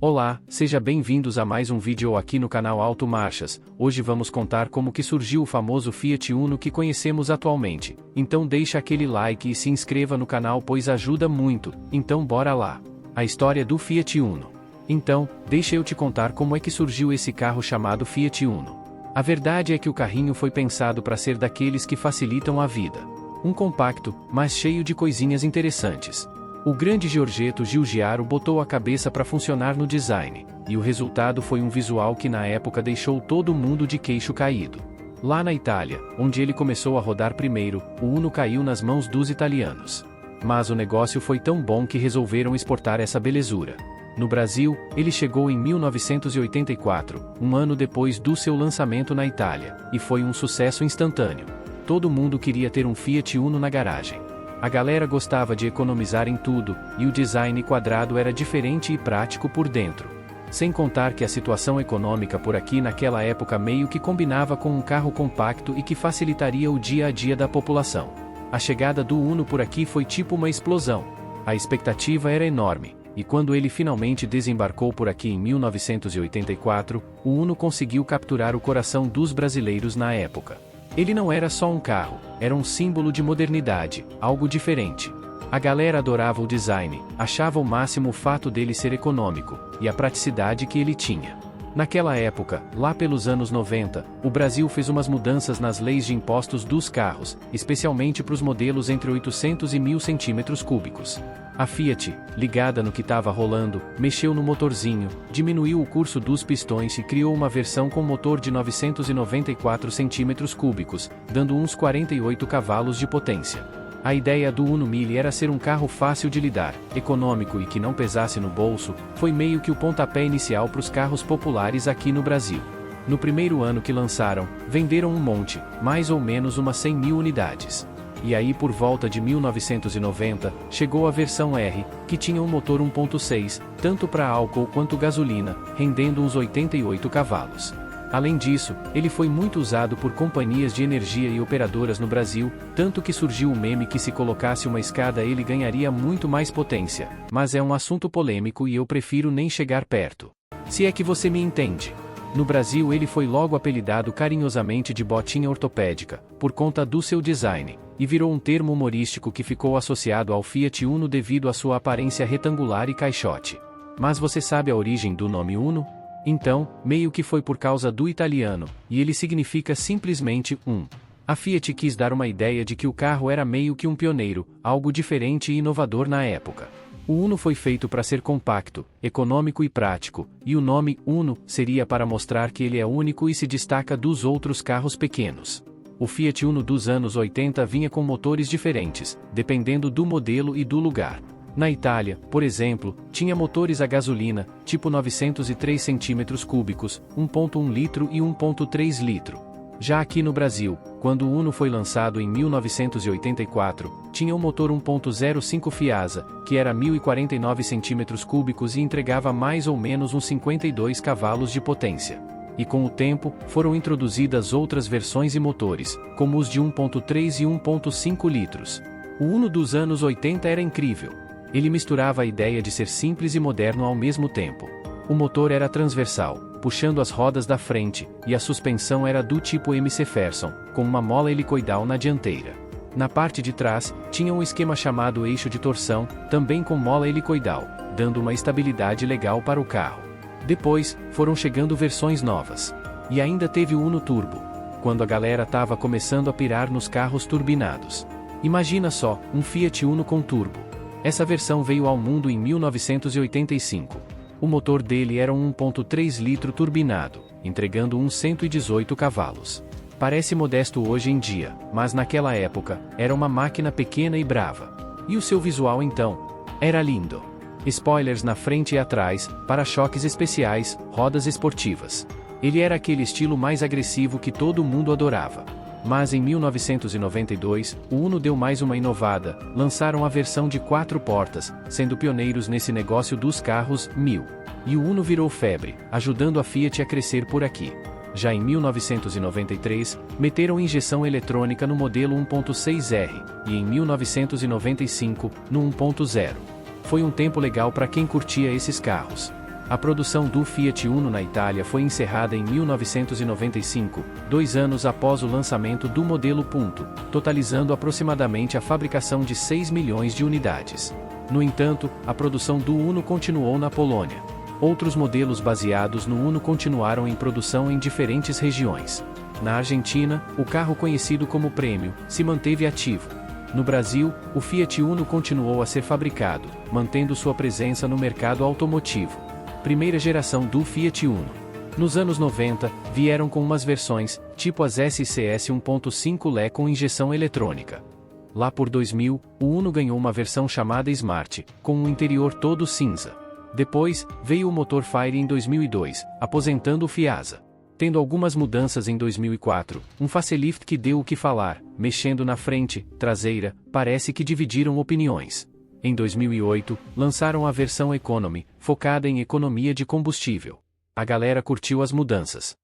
Olá, seja bem-vindos a mais um vídeo aqui no canal Auto Marchas. Hoje vamos contar como que surgiu o famoso Fiat Uno que conhecemos atualmente. Então deixa aquele like e se inscreva no canal pois ajuda muito. Então bora lá. A história do Fiat Uno. Então, deixa eu te contar como é que surgiu esse carro chamado Fiat Uno. A verdade é que o carrinho foi pensado para ser daqueles que facilitam a vida. Um compacto, mas cheio de coisinhas interessantes. O grande Giorgetto Giugiaro botou a cabeça para funcionar no design, e o resultado foi um visual que na época deixou todo mundo de queixo caído. Lá na Itália, onde ele começou a rodar primeiro, o Uno caiu nas mãos dos italianos. Mas o negócio foi tão bom que resolveram exportar essa belezura. No Brasil, ele chegou em 1984, um ano depois do seu lançamento na Itália, e foi um sucesso instantâneo. Todo mundo queria ter um Fiat Uno na garagem. A galera gostava de economizar em tudo, e o design quadrado era diferente e prático por dentro. Sem contar que a situação econômica por aqui naquela época meio que combinava com um carro compacto e que facilitaria o dia a dia da população. A chegada do Uno por aqui foi tipo uma explosão. A expectativa era enorme, e quando ele finalmente desembarcou por aqui em 1984, o Uno conseguiu capturar o coração dos brasileiros na época. Ele não era só um carro, era um símbolo de modernidade, algo diferente. A galera adorava o design, achava o máximo o fato dele ser econômico, e a praticidade que ele tinha. Naquela época, lá pelos anos 90, o Brasil fez umas mudanças nas leis de impostos dos carros, especialmente para os modelos entre 800 e 1000 centímetros cúbicos. A Fiat, ligada no que estava rolando, mexeu no motorzinho, diminuiu o curso dos pistões e criou uma versão com motor de 994 centímetros cúbicos, dando uns 48 cavalos de potência. A ideia do Uno Mille era ser um carro fácil de lidar, econômico e que não pesasse no bolso, foi meio que o pontapé inicial para os carros populares aqui no Brasil. No primeiro ano que lançaram, venderam um monte, mais ou menos umas 100 mil unidades. E aí por volta de 1990, chegou a versão R, que tinha um motor 1.6, tanto para álcool quanto gasolina, rendendo uns 88 cavalos. Além disso, ele foi muito usado por companhias de energia e operadoras no Brasil, tanto que surgiu o meme que se colocasse uma escada ele ganharia muito mais potência, mas é um assunto polêmico e eu prefiro nem chegar perto. Se é que você me entende. No Brasil ele foi logo apelidado carinhosamente de botinha ortopédica, por conta do seu design, e virou um termo humorístico que ficou associado ao Fiat Uno devido à sua aparência retangular e caixote. Mas você sabe a origem do nome Uno? Então, meio que foi por causa do italiano, e ele significa simplesmente um. A Fiat quis dar uma ideia de que o carro era meio que um pioneiro, algo diferente e inovador na época. O Uno foi feito para ser compacto, econômico e prático, e o nome Uno seria para mostrar que ele é único e se destaca dos outros carros pequenos. O Fiat Uno dos anos 80 vinha com motores diferentes, dependendo do modelo e do lugar. Na Itália, por exemplo, tinha motores a gasolina, tipo 903 centímetros cúbicos, 1.1 litro e 1.3 litro. Já aqui no Brasil, quando o Uno foi lançado em 1984, tinha um motor 1.05 Fiasa, que era 1049 centímetros cúbicos e entregava mais ou menos uns 52 cavalos de potência. E com o tempo, foram introduzidas outras versões e motores, como os de 1.3 e 1.5 litros. O Uno dos anos 80 era incrível. Ele misturava a ideia de ser simples e moderno ao mesmo tempo. O motor era transversal, puxando as rodas da frente, e a suspensão era do tipo McPherson, com uma mola helicoidal na dianteira. Na parte de trás, tinha um esquema chamado eixo de torção, também com mola helicoidal, dando uma estabilidade legal para o carro. Depois, foram chegando versões novas. E ainda teve o Uno Turbo, quando a galera tava começando a pirar nos carros turbinados. Imagina só, um Fiat Uno com turbo. Essa versão veio ao mundo em 1985. O motor dele era um 1.3 litro turbinado, entregando uns 118 cavalos. Parece modesto hoje em dia, mas naquela época, era uma máquina pequena e brava. E o seu visual então? Era lindo. Spoilers na frente e atrás, para-choques especiais, rodas esportivas. Ele era aquele estilo mais agressivo que todo mundo adorava. Mas em 1992, o Uno deu mais uma inovada, lançaram a versão de 4 portas, sendo pioneiros nesse negócio dos carros 1000. E o Uno virou febre, ajudando a Fiat a crescer por aqui. Já em 1993, meteram injeção eletrônica no modelo 1.6R, e em 1995, no 1.0. Foi um tempo legal para quem curtia esses carros. A produção do Fiat Uno na Itália foi encerrada em 1995, 2 anos após o lançamento do modelo Punto, totalizando aproximadamente a fabricação de 6 milhões de unidades. No entanto, a produção do Uno continuou na Polônia. Outros modelos baseados no Uno continuaram em produção em diferentes regiões. Na Argentina, o carro conhecido como Premio se manteve ativo. No Brasil, o Fiat Uno continuou a ser fabricado, mantendo sua presença no mercado automotivo. Primeira geração do Fiat Uno. Nos anos 90, vieram com umas versões, tipo as SCS 1.5 LE com injeção eletrônica. Lá por 2000, o Uno ganhou uma versão chamada Smart, com um interior todo cinza. Depois, veio o motor Fire em 2002, aposentando o Fiasa. Tendo algumas mudanças em 2004, um facelift que deu o que falar, mexendo na frente, traseira, parece que dividiram opiniões. Em 2008, lançaram a versão Economy, focada em economia de combustível. A galera curtiu as mudanças.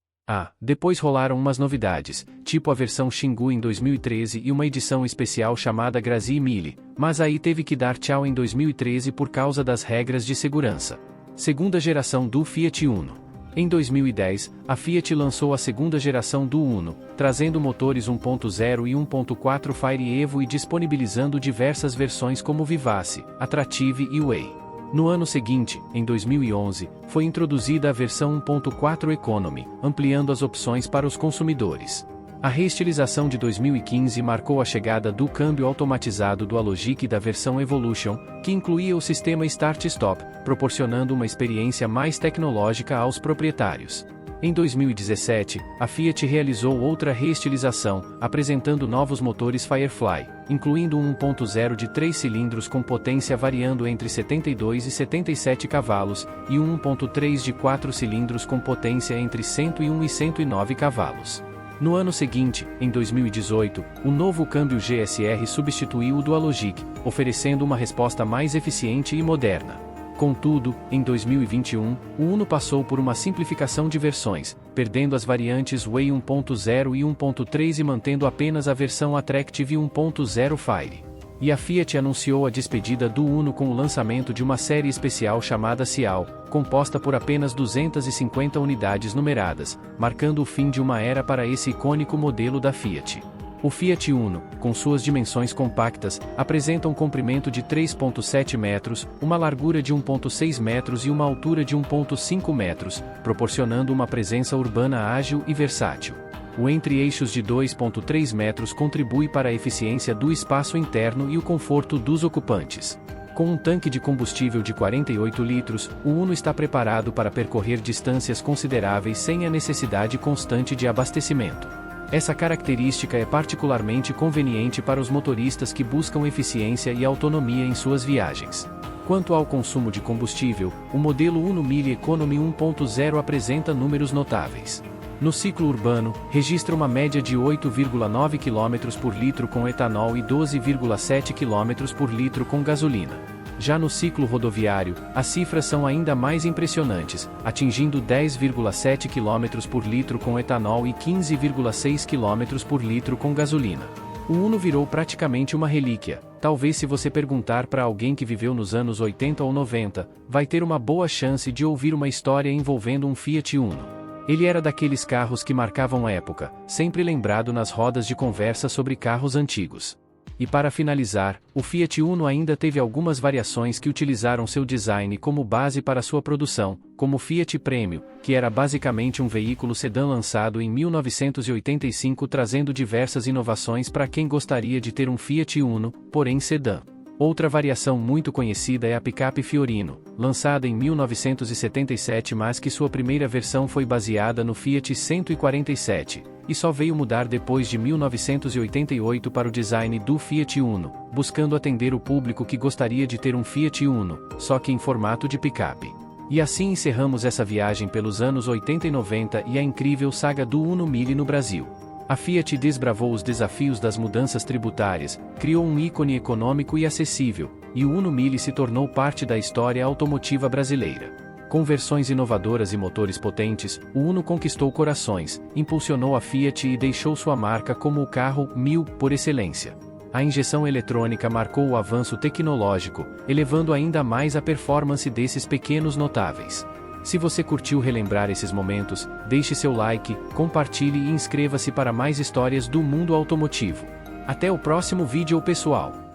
Depois rolaram umas novidades, tipo a versão Xingu em 2013 e uma edição especial chamada Grazie Mille, mas aí teve que dar tchau em 2013 por causa das regras de segurança. Segunda geração do Fiat Uno. Em 2010, a Fiat lançou a segunda geração do Uno, trazendo motores 1.0 e 1.4 Fire Evo e disponibilizando diversas versões como Vivace, Attractive e Way. No ano seguinte, em 2011, foi introduzida a versão 1.4 Economy, ampliando as opções para os consumidores. A reestilização de 2015 marcou a chegada do câmbio automatizado do Alogic da versão Evolution, que incluía o sistema Start-Stop, proporcionando uma experiência mais tecnológica aos proprietários. Em 2017, a Fiat realizou outra reestilização, apresentando novos motores Firefly, incluindo um 1.0 de 3 cilindros com potência variando entre 72 e 77 cavalos, e um 1.3 de 4 cilindros com potência entre 101 e 109 cavalos. No ano seguinte, em 2018, o novo câmbio GSR substituiu o do Alogic, oferecendo uma resposta mais eficiente e moderna. Contudo, em 2021, o Uno passou por uma simplificação de versões, perdendo as variantes Way 1.0 e 1.3 e mantendo apenas a versão Attractive 1.0 Fire. E a Fiat anunciou a despedida do Uno com o lançamento de uma série especial chamada Cial, composta por apenas 250 unidades numeradas, marcando o fim de uma era para esse icônico modelo da Fiat. O Fiat Uno, com suas dimensões compactas, apresenta um comprimento de 3,7 metros, uma largura de 1,6 metros e uma altura de 1,5 metros, proporcionando uma presença urbana ágil e versátil. O entre-eixos de 2,3 metros contribui para a eficiência do espaço interno e o conforto dos ocupantes. Com um tanque de combustível de 48 litros, o Uno está preparado para percorrer distâncias consideráveis sem a necessidade constante de abastecimento. Essa característica é particularmente conveniente para os motoristas que buscam eficiência e autonomia em suas viagens. Quanto ao consumo de combustível, o modelo Uno Mille Economy 1.0 apresenta números notáveis. No ciclo urbano, registra uma média de 8,9 km por litro com etanol e 12,7 km por litro com gasolina. Já no ciclo rodoviário, as cifras são ainda mais impressionantes, atingindo 10,7 km por litro com etanol e 15,6 km por litro com gasolina. O Uno virou praticamente uma relíquia. Talvez se você perguntar para alguém que viveu nos anos 80 ou 90, vai ter uma boa chance de ouvir uma história envolvendo um Fiat Uno. Ele era daqueles carros que marcavam época, sempre lembrado nas rodas de conversa sobre carros antigos. E para finalizar, o Fiat Uno ainda teve algumas variações que utilizaram seu design como base para sua produção, como o Fiat Premio, que era basicamente um veículo sedã lançado em 1985 trazendo diversas inovações para quem gostaria de ter um Fiat Uno, porém sedã. Outra variação muito conhecida é a picape Fiorino, lançada em 1977 mas que sua primeira versão foi baseada no Fiat 147, e só veio mudar depois de 1988 para o design do Fiat Uno, buscando atender o público que gostaria de ter um Fiat Uno, só que em formato de picape. E assim encerramos essa viagem pelos anos 80 e 90 e a incrível saga do Uno Mille no Brasil. A Fiat desbravou os desafios das mudanças tributárias, criou um ícone econômico e acessível, e o Uno Mille se tornou parte da história automotiva brasileira. Com versões inovadoras e motores potentes, o Uno conquistou corações, impulsionou a Fiat e deixou sua marca como o carro 1000 por excelência. A injeção eletrônica marcou o avanço tecnológico, elevando ainda mais a performance desses pequenos notáveis. Se você curtiu relembrar esses momentos, deixe seu like, compartilhe e inscreva-se para mais histórias do mundo automotivo. Até o próximo vídeo, pessoal!